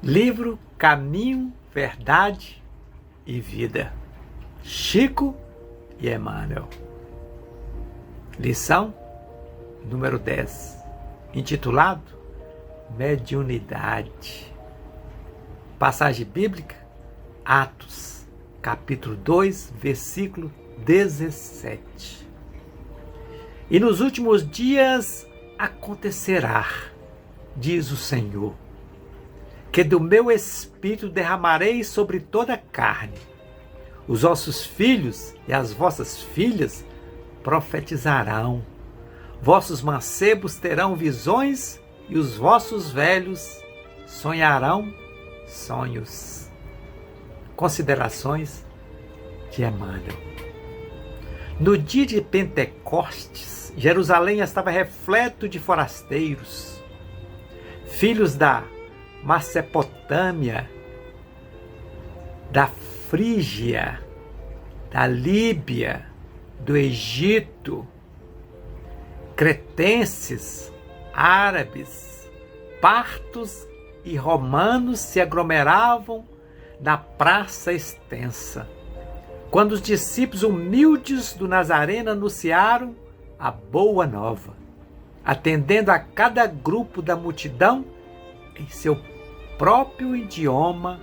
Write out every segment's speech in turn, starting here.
Livro Caminho, Verdade e Vida. Chico e Emmanuel. Lição número 10, intitulado Mediunidade. Passagem bíblica, Atos, capítulo 2, versículo 17. E nos últimos dias acontecerá, diz o Senhor, que do meu Espírito derramarei sobre toda a carne. Os vossos filhos e as vossas filhas profetizarão. Vossos mancebos terão visões e os vossos velhos sonharão sonhos. Considerações de Emmanuel. No dia de Pentecostes, Jerusalém estava repleto de forasteiros, filhos da Macedônia, da Frígia, da Líbia, do Egito, cretenses, árabes, partos e romanos se aglomeravam na praça extensa, quando os discípulos humildes do Nazareno anunciaram a boa nova, atendendo a cada grupo da multidão em seu próprio idioma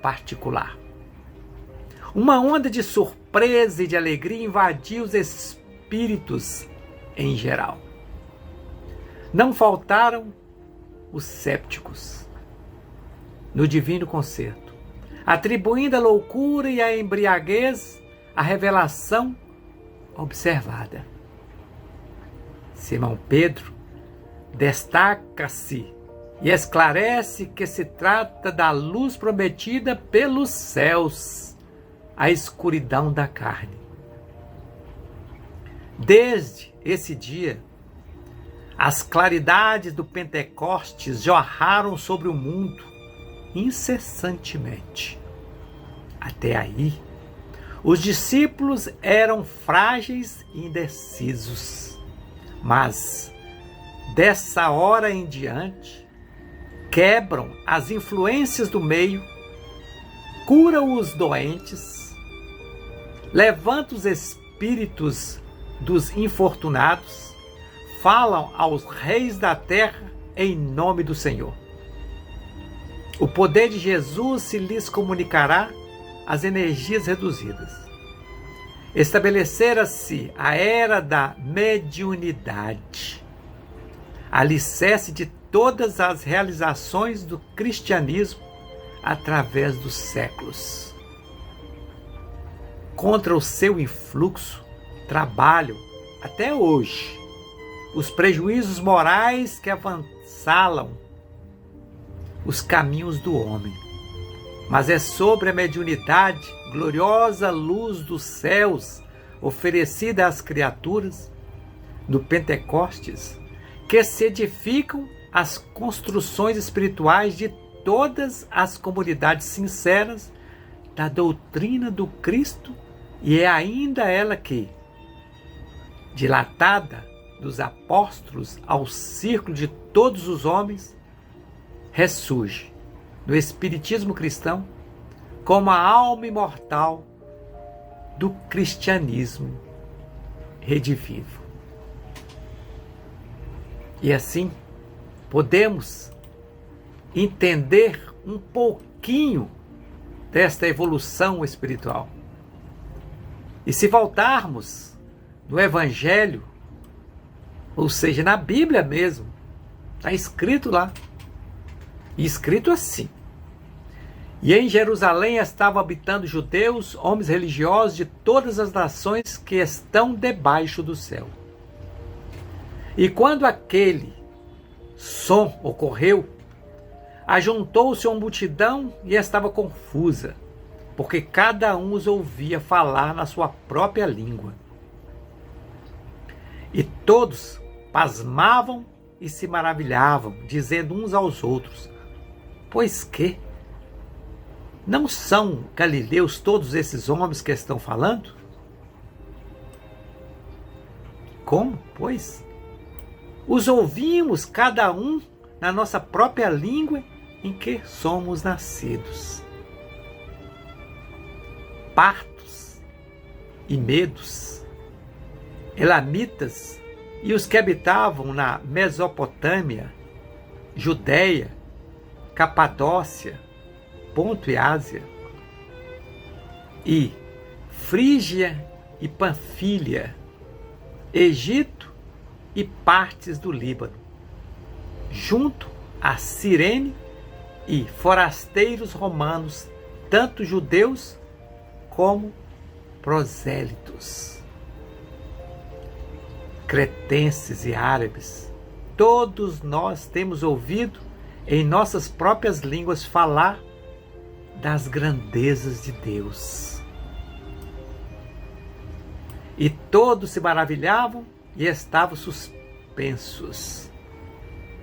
particular. Uma onda de surpresa e de alegria invadiu os espíritos em geral. Não faltaram os sépticos no divino concerto, atribuindo a loucura e a embriaguez à revelação observada. Simão Pedro destaca-se e esclarece que se trata da luz prometida pelos céus, a escuridão da carne. Desde esse dia, as claridades do Pentecostes jorraram sobre o mundo incessantemente. Até aí, os discípulos eram frágeis e indecisos, mas dessa hora em diante, quebram as influências do meio, curam os doentes, levantam os espíritos dos infortunados, falam aos reis da terra em nome do Senhor. O poder de Jesus se lhes comunicará às energias reduzidas. Estabelecera-se a era da mediunidade, alicerce de todas as realizações do cristianismo através dos séculos. Contra o seu influxo trabalham até hoje os prejuízos morais que avançalam os caminhos do homem. Mas é sobre a mediunidade, gloriosa luz dos céus, oferecida às criaturas no Pentecostes, que se edificam as construções espirituais de todas as comunidades sinceras da doutrina do Cristo, e é ainda ela que, dilatada dos apóstolos ao círculo de todos os homens, ressurge no espiritismo cristão como a alma imortal do cristianismo redivivo. E assim, podemos entender um pouquinho desta evolução espiritual. E se voltarmos no Evangelho, ou seja, na Bíblia mesmo, está escrito lá, e escrito assim: e em Jerusalém estavam habitando judeus, homens religiosos de todas as nações que estão debaixo do céu. E quando aquele som ocorreu, ajuntou-se uma multidão e estava confusa, porque cada um os ouvia falar na sua própria língua. E todos pasmavam e se maravilhavam, dizendo uns aos outros: pois que? Não são galileus todos esses homens que estão falando? Como, pois? Os ouvimos cada um na nossa própria língua em que somos nascidos. Partos e medos, elamitas e os que habitavam na Mesopotâmia, Judéia, Capadócia, Ponto e Ásia, e Frígia e Panfília, Egito e partes do Líbano, junto a Cirene e forasteiros romanos, tanto judeus como prosélitos, cretenses e árabes. Todos nós temos ouvido em nossas próprias línguas falar das grandezas de Deus. E todos se maravilhavam e estavam suspensos,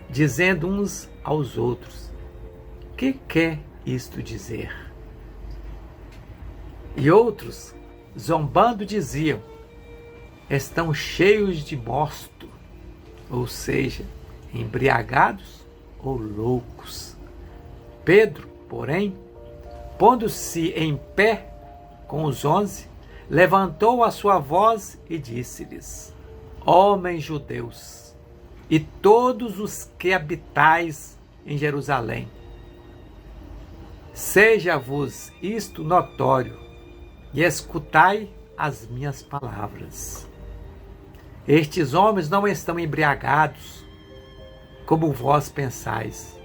dizendo uns aos outros: que quer isto dizer? E outros, zombando, diziam: estão cheios de mosto, ou seja, embriagados ou loucos. Pedro, porém, pondo-se em pé com os 11, levantou a sua voz e disse-lhes: homens judeus, e todos os que habitais em Jerusalém, seja-vos isto notório, e escutai as minhas palavras. Estes homens não estão embriagados, como vós pensais,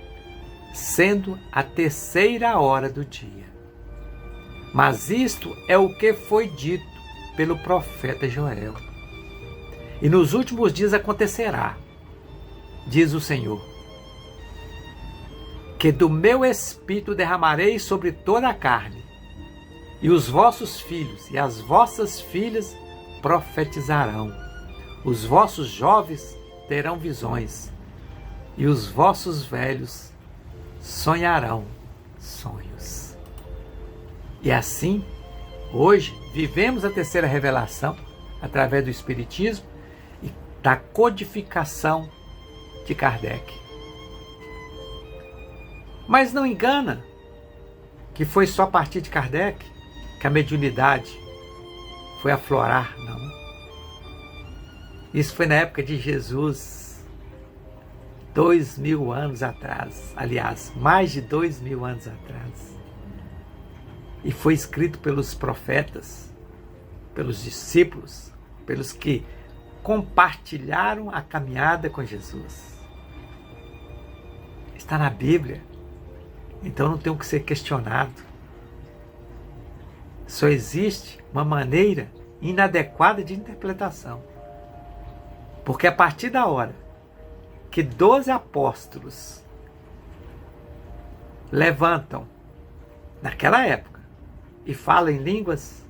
sendo a 3ª hora do dia. Mas isto é o que foi dito pelo profeta Joel. E nos últimos dias acontecerá, diz o Senhor, que do meu Espírito derramarei sobre toda a carne, e os vossos filhos e as vossas filhas profetizarão, os vossos jovens terão visões, e os vossos velhos sonharão sonhos. E assim, hoje, vivemos a 3ª revelação através do Espiritismo e da codificação de Kardec. Mas não engana que foi só a partir de Kardec que a mediunidade foi aflorar, não. Isso foi na época de Jesus, 2000 anos atrás, aliás, mais de 2000 anos atrás. E foi escrito pelos profetas, pelos discípulos, pelos que compartilharam a caminhada com Jesus. Está na Bíblia, então não tem o que ser questionado. Só existe uma maneira inadequada de interpretação. Porque a partir da hora que 12 apóstolos levantam, naquela época, e falam em línguas,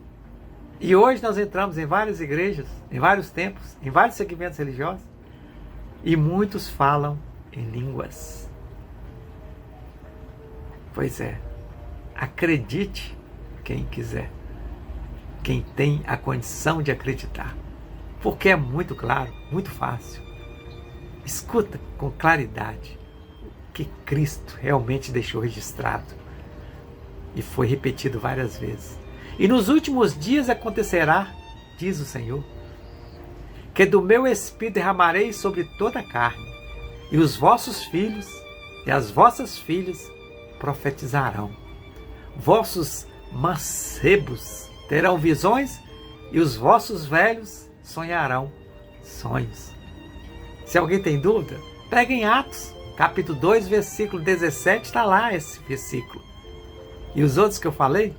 e hoje nós entramos em várias igrejas, em vários templos, em vários segmentos religiosos, e muitos falam em línguas. Pois é, acredite quem quiser, quem tem a condição de acreditar, porque é muito claro, muito fácil. Escuta com claridade o que Cristo realmente deixou registrado e foi repetido várias vezes. E nos últimos dias acontecerá, diz o Senhor, que do meu Espírito derramarei sobre toda a carne, e os vossos filhos e as vossas filhas profetizarão. Vossos mancebos terão visões, e os vossos velhos sonharão sonhos. Se alguém tem dúvida, pega em Atos, capítulo 2, versículo 17, está lá esse versículo. E os outros que eu falei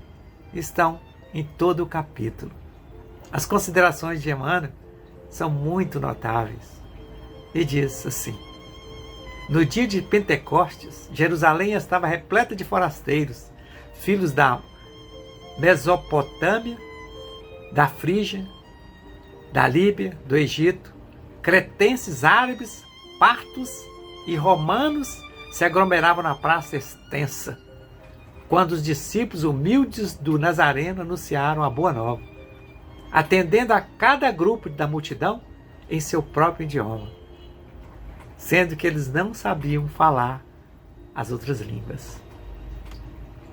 estão em todo o capítulo. As considerações de Emmanuel são muito notáveis. E diz assim: no dia de Pentecostes, Jerusalém estava repleta de forasteiros, filhos da Mesopotâmia, da Frígia, da Líbia, do Egito, cretenses, árabes, partos e romanos se aglomeravam na praça extensa, quando os discípulos humildes do Nazareno anunciaram a boa nova, atendendo a cada grupo da multidão em seu próprio idioma, sendo que eles não sabiam falar as outras línguas.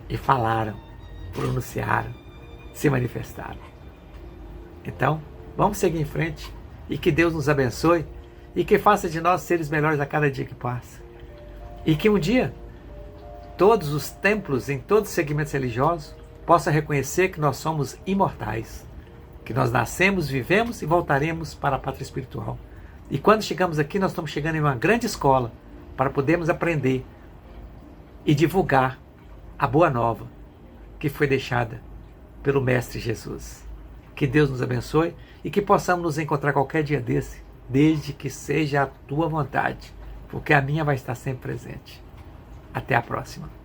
E falaram, pronunciaram, se manifestaram. Então, vamos seguir em frente e que Deus nos abençoe e que faça de nós seres melhores a cada dia que passa. E que um dia todos os templos em todos os segmentos religiosos possam reconhecer que nós somos imortais, que nós nascemos, vivemos e voltaremos para a pátria espiritual. E quando chegamos aqui, nós estamos chegando em uma grande escola para podermos aprender e divulgar a boa nova que foi deixada pelo Mestre Jesus. Que Deus nos abençoe e que possamos nos encontrar qualquer dia desse, desde que seja a tua vontade, porque a minha vai estar sempre presente. Até a próxima.